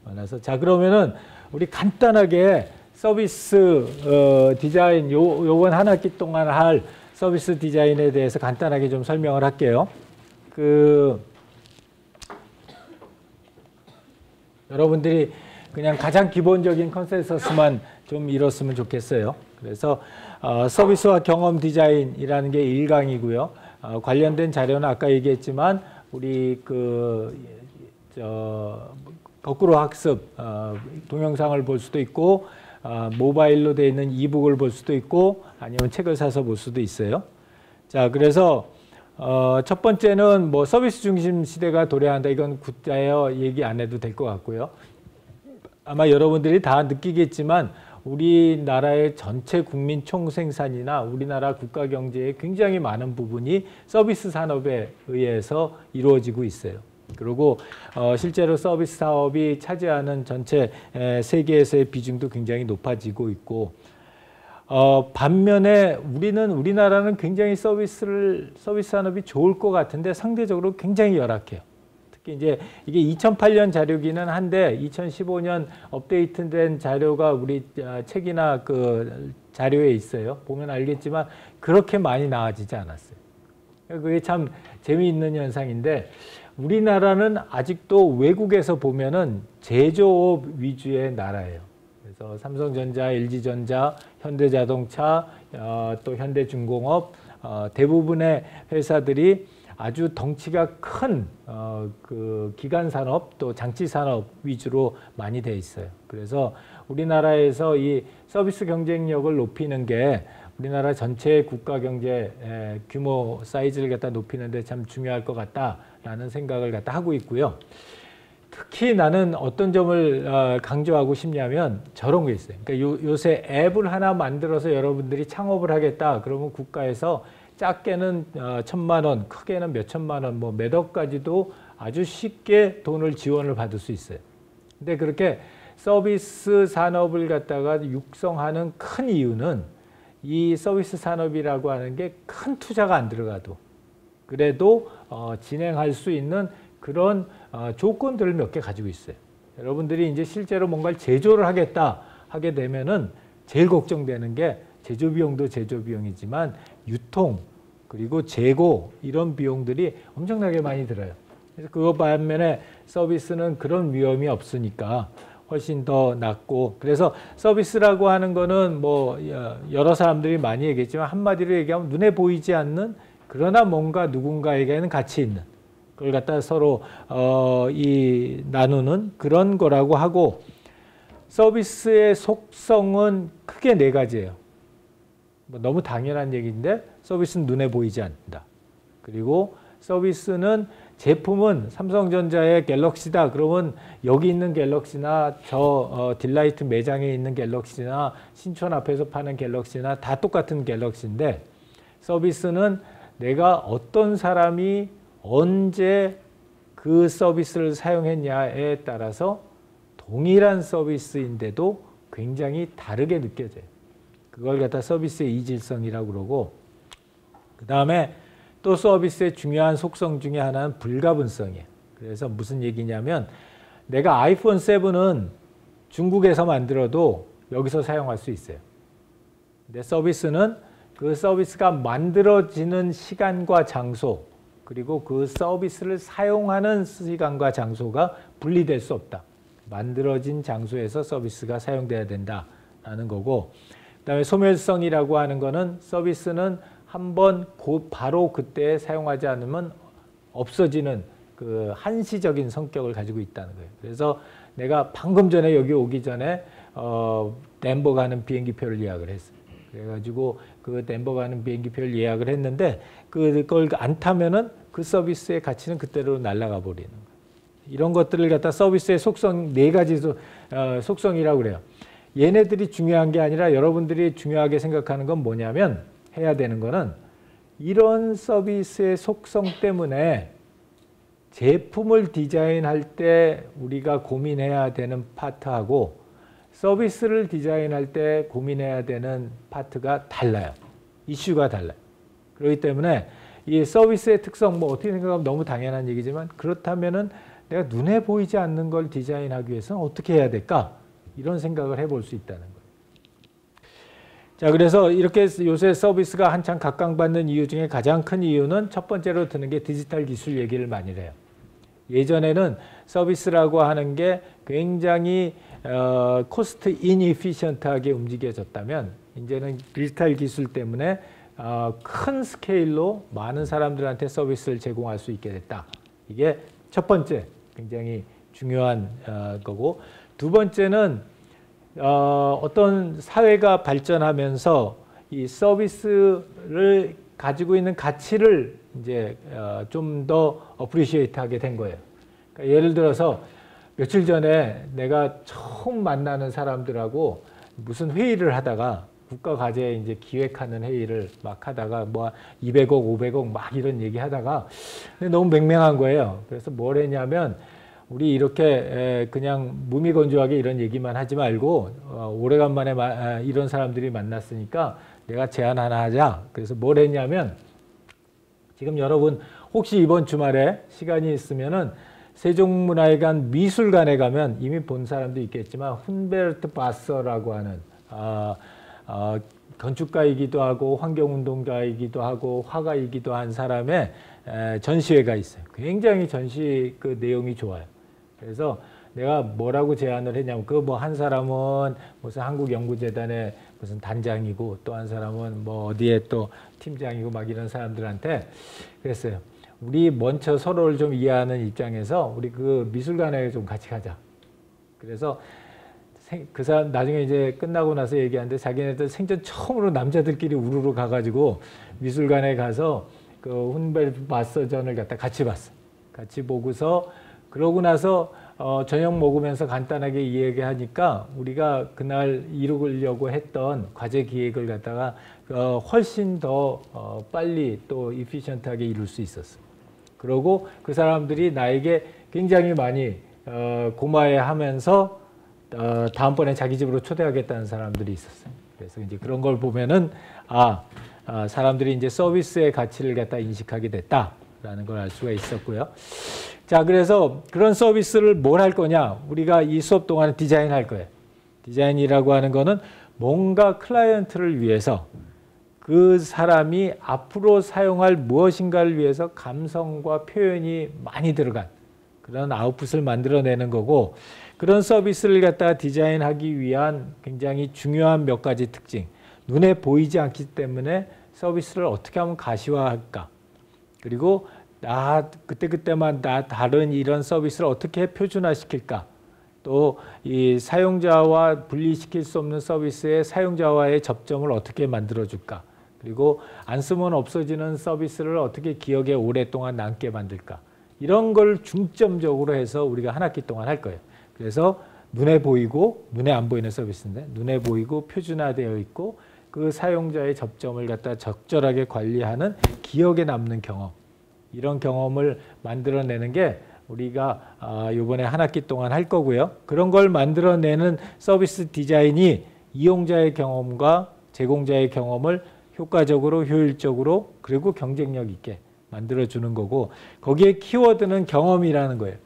많아서. 자, 그러면은 우리 간단하게 서비스 디자인 요번 한 학기 동안 할 서비스 디자인에 대해서 간단하게 좀 설명을 할게요. 여러분들이 그냥 가장 기본적인 컨센서스만 좀 이뤘으면 좋겠어요. 그래서 서비스와 경험 디자인이라는 게 1강이고요. 관련된 자료는 아까 얘기했지만 우리 거꾸로 학습 동영상을 볼 수도 있고 모바일로 되어 있는 이북을 볼 수도 있고 아니면 책을 사서 볼 수도 있어요. 자, 그래서 첫 번째는 뭐 서비스 중심 시대가 도래한다. 이건 굳자여 얘기 안 해도 될 것 같고요. 아마 여러분들이 다 느끼겠지만 우리나라의 전체 국민 총생산이나 우리나라 국가 경제의 굉장히 많은 부분이 서비스 산업에 의해서 이루어지고 있어요. 그리고 실제로 서비스 사업이 차지하는 전체 세계에서의 비중도 굉장히 높아지고 있고, 반면에 우리나라는 굉장히 서비스 산업이 좋을 것 같은데 상대적으로 굉장히 열악해요. 특히 이제 이게 2008년 자료기는 한데 2015년 업데이트된 자료가 우리 책이나 그 자료에 있어요. 보면 알겠지만 그렇게 많이 나아지지 않았어요. 그게 참 재미있는 현상인데, 우리나라는 아직도 외국에서 보면은 제조업 위주의 나라예요. 그래서 삼성전자, LG전자, 현대자동차, 또 현대중공업, 대부분의 회사들이 아주 덩치가 큰 그 기간 산업 또 장치 산업 위주로 많이 돼 있어요. 그래서 우리나라에서 이 서비스 경쟁력을 높이는 게 우리나라 전체 국가 경제 규모 사이즈를 갖다 높이는 데 참 중요할 것 같다라는 생각을 갖다 하고 있고요. 특히 나는 어떤 점을 강조하고 싶냐면 저런 게 있어요. 그러니까 요새 앱을 하나 만들어서 여러분들이 창업을 하겠다. 그러면 국가에서 작게는 1,000만 원, 크게는 몇천만 원, 뭐 몇 억까지도 아주 쉽게 돈을 지원을 받을 수 있어요. 근데 그렇게 서비스 산업을 갖다가 육성하는 큰 이유는 이 서비스 산업이라고 하는 게 큰 투자가 안 들어가도 그래도 진행할 수 있는 그런 조건들을 몇 개 가지고 있어요. 여러분들이 이제 실제로 뭔가를 제조를 하게 되면은 제일 걱정되는 게 제조 비용도 제조 비용이지만 유통 그리고 재고 이런 비용들이 엄청나게 많이 들어요. 그래서 그거 반면에 서비스는 그런 위험이 없으니까 훨씬 더 낫고, 그래서 서비스라고 하는 거는 뭐 여러 사람들이 많이 얘기했지만 한마디로 얘기하면 눈에 보이지 않는 그러나 뭔가 누군가에게는 가치 있는 그걸 갖다 서로 나누는 그런 거라고 하고, 서비스의 속성은 크게 4가지예요. 뭐 너무 당연한 얘기인데 서비스는 눈에 보이지 않는다. 그리고 서비스는 제품은 삼성전자의 갤럭시다. 그러면 여기 있는 갤럭시나 저 딜라이트 매장에 있는 갤럭시나 신촌 앞에서 파는 갤럭시나 다 똑같은 갤럭시인데, 서비스는 내가 어떤 사람이 언제 그 서비스를 사용했냐에 따라서 동일한 서비스인데도 굉장히 다르게 느껴져요. 그걸 갖다 서비스의 이질성이라고 그러고, 그 다음에 또 서비스의 중요한 속성 중에 하나는 불가분성이에요. 그래서 무슨 얘기냐면 내가 아이폰 7은 중국에서 만들어도 여기서 사용할 수 있어요. 근데 서비스는 그 서비스가 만들어지는 시간과 장소 그리고 그 서비스를 사용하는 시간과 장소가 분리될 수 없다. 만들어진 장소에서 서비스가 사용돼야 된다라는 거고, 그다음에 소멸성이라고 하는 거는 서비스는 한번 바로 그때 사용하지 않으면 없어지는 그 한시적인 성격을 가지고 있다는 거예요. 그래서 내가 방금 전에 여기 오기 전에 덴버 가는 비행기표를 예약을 했어요. 그래가지고 그 덴버 가는 비행기표를 예약을 했는데 그걸 안 타면은 그 서비스의 가치는 그때로 날아가 버리는 거예요. 이런 것들을 갖다 서비스의 속성 4가지 속성이라고 그래요. 얘네들이 중요한 게 아니라 여러분들이 중요하게 생각하는 건 뭐냐면, 해야 되는 거는 이런 서비스의 속성 때문에 제품을 디자인할 때 우리가 고민해야 되는 파트하고 서비스를 디자인할 때 고민해야 되는 파트가 달라요. 이슈가 달라요. 그렇기 때문에 이 서비스의 특성, 뭐 어떻게 생각하면 너무 당연한 얘기지만, 그렇다면은 내가 눈에 보이지 않는 걸 디자인하기 위해서는 어떻게 해야 될까? 이런 생각을 해볼 수 있다는 거예요. 자, 그래서 이렇게 요새 서비스가 한창 각광받는 이유 중에 가장 큰 이유는 첫 번째로 드는 게 디지털 기술 얘기를 많이 해요. 예전에는 서비스라고 하는 게 굉장히 코스트 인이피션트하게 움직여졌다면 이제는 디지털 기술 때문에 큰 스케일로 많은 사람들한테 서비스를 제공할 수 있게 됐다. 이게 첫 번째 굉장히 중요한 거고, 두 번째는 어떤 사회가 발전하면서 이 서비스를 가지고 있는 가치를 이제 좀 더 어프리시에이트하게 된 거예요. 그러니까 예를 들어서 며칠 전에 내가 처음 만나는 사람들하고 무슨 회의를 하다가 국가 과제 이제 기획하는 회의를 막 하다가 뭐 200억, 500억 막 이런 얘기 하다가 너무 맹맹한 거예요. 그래서 뭘 했냐면 우리 이렇게 그냥 무미건조하게 이런 얘기만 하지 말고 오래간만에 이런 사람들이 만났으니까 내가 제안 하나 하자. 그래서 뭘 했냐면 지금 여러분 혹시 이번 주말에 시간이 있으면은 세종문화회관 미술관에 가면 이미 본 사람도 있겠지만 훈베르트 바서라고 하는 건축가이기도 하고 환경운동가이기도 하고 화가이기도 한 사람의 전시회가 있어요. 굉장히 전시 그 내용이 좋아요. 그래서 내가 뭐라고 제안을 했냐면 그 뭐 한 사람은 무슨 한국연구재단의 무슨 단장이고 또 한 사람은 뭐 어디에 또 팀장이고 막 이런 사람들한테 그랬어요. 우리 먼저 서로를 좀 이해하는 입장에서 우리 그 미술관에 좀 같이 가자. 그래서 그 사람 나중에 이제 끝나고 나서 얘기하는데 자기네들 생전 처음으로 남자들끼리 우르르 가가지고 미술관에 가서 그 훈베르트 바서전을 갖다 같이 봤어. 같이 보고서 그러고 나서 저녁 먹으면서 간단하게 이야기하니까 우리가 그날 이루려고 했던 과제 기획을 갖다가 훨씬 더 빨리 또 이피션트하게 이룰 수 있었어. 그러고 그 사람들이 나에게 굉장히 많이 고마워하면서 다음번에 자기 집으로 초대하겠다는 사람들이 있었어요. 그래서 이제 그런 걸 보면은 사람들이 이제 서비스의 가치를 갖다 인식하게 됐다라는 걸 알 수가 있었고요. 자, 그래서 그런 서비스를 뭘 할 거냐? 우리가 이 수업 동안에 디자인할 거예요. 디자인이라고 하는 거는 뭔가 클라이언트를 위해서 그 사람이 앞으로 사용할 무엇인가를 위해서 감성과 표현이 많이 들어간 그런 아웃풋을 만들어내는 거고, 그런 서비스를 갖다가 디자인하기 위한 굉장히 중요한 몇 가지 특징. 눈에 보이지 않기 때문에 서비스를 어떻게 하면 가시화할까? 그리고 그때그때만 다른 이런 서비스를 어떻게 표준화시킬까? 또 이 사용자와 분리시킬 수 없는 서비스의 사용자와의 접점을 어떻게 만들어줄까? 그리고 안 쓰면 없어지는 서비스를 어떻게 기억에 오랫동안 남게 만들까? 이런 걸 중점적으로 해서 우리가 한 학기 동안 할 거예요. 그래서 눈에 보이고 눈에 안 보이는 서비스인데 눈에 보이고 표준화되어 있고 그 사용자의 접점을 갖다 적절하게 관리하는 기억에 남는 경험, 이런 경험을 만들어내는 게 우리가 이번에 한 학기 동안 할 거고요. 그런 걸 만들어내는 서비스 디자인이 이용자의 경험과 제공자의 경험을 효과적으로 효율적으로 그리고 경쟁력 있게 만들어주는 거고, 거기에 키워드는 경험이라는 거예요.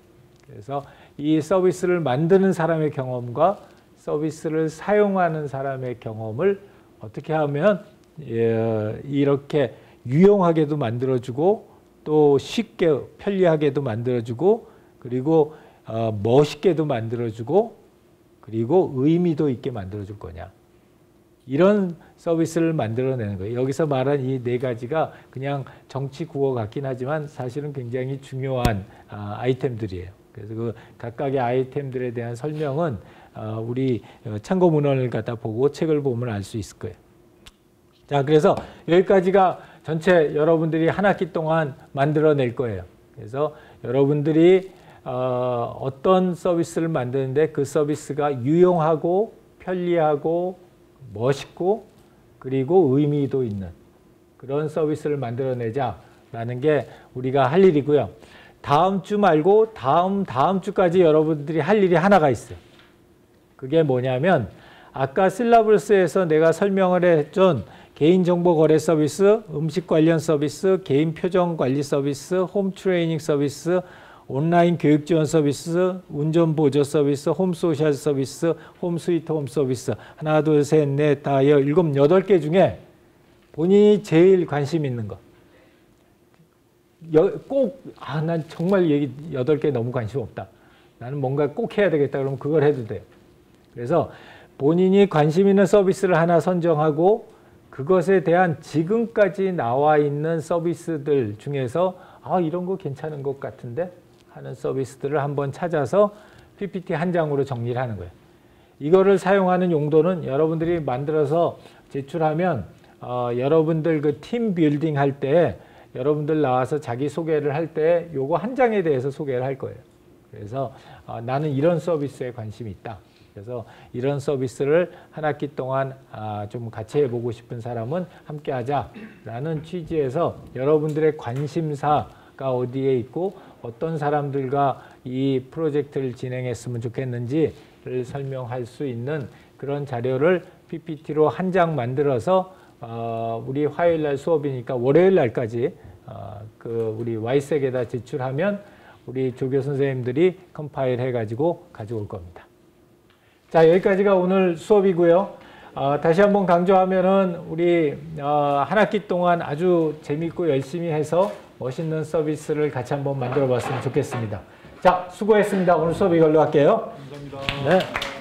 그래서 이 서비스를 만드는 사람의 경험과 서비스를 사용하는 사람의 경험을 어떻게 하면 이렇게 유용하게도 만들어주고 또 쉽게 편리하게도 만들어주고 그리고 멋있게도 만들어주고 그리고 의미도 있게 만들어줄 거냐, 이런 서비스를 만들어내는 거예요. 여기서 말한 이 네 가지가 그냥 정치 구호 같긴 하지만 사실은 굉장히 중요한 아이템들이에요. 그래서 그 각각의 아이템들에 대한 설명은 우리 참고 문헌을 갖다 보고 책을 보면 알 수 있을 거예요. 자, 그래서 여기까지가 전체 여러분들이 한 학기 동안 만들어낼 거예요. 그래서 여러분들이 어떤 서비스를 만드는데 그 서비스가 유용하고 편리하고 멋있고 그리고 의미도 있는 그런 서비스를 만들어내자라는 게 우리가 할 일이고요. 다음 주 말고 다음 주까지 여러분들이 할 일이 하나가 있어요. 그게 뭐냐면 아까 실라버스에서 내가 설명을 했던 개인정보 거래 서비스, 음식 관련 서비스, 개인 표정 관리 서비스, 홈 트레이닝 서비스, 온라인 교육 지원 서비스, 운전 보조 서비스, 홈 소셜 서비스, 홈 스위트 홈 서비스 하나, 둘, 셋, 넷, 다, 일곱, 여덟 개 중에 본인이 제일 관심 있는 거. 난 정말 여기 8개 너무 관심 없다. 나는 뭔가 꼭 해야 되겠다. 그러면 그걸 해도 돼요. 그래서 본인이 관심 있는 서비스를 하나 선정하고 그것에 대한 지금까지 나와 있는 서비스들 중에서 이런 거 괜찮은 것 같은데 하는 서비스들을 한번 찾아서 PPT 한 장으로 정리를 하는 거예요. 이거를 사용하는 용도는 여러분들이 만들어서 제출하면 여러분들 그 팀 빌딩 할 때 여러분들 나와서 자기 소개를 할 때 요거 한 장에 대해서 소개를 할 거예요. 그래서 나는 이런 서비스에 관심이 있다. 그래서 이런 서비스를 한 학기 동안 좀 같이 해보고 싶은 사람은 함께 하자라는 취지에서 여러분들의 관심사가 어디에 있고 어떤 사람들과 이 프로젝트를 진행했으면 좋겠는지를 설명할 수 있는 그런 자료를 PPT로 한 장 만들어서 우리 화요일 날 수업이니까 월요일 날까지 우리 Y색에다 제출하면 우리 조교 선생님들이 컴파일 해가지고 가져올 겁니다. 자, 여기까지가 오늘 수업이고요. 다시 한번 강조하면은 우리 한 학기 동안 아주 재밌고 열심히 해서 멋있는 서비스를 같이 한번 만들어 봤으면 좋겠습니다. 자, 수고했습니다. 오늘 수업 이걸로 할게요. 감사합니다. 네.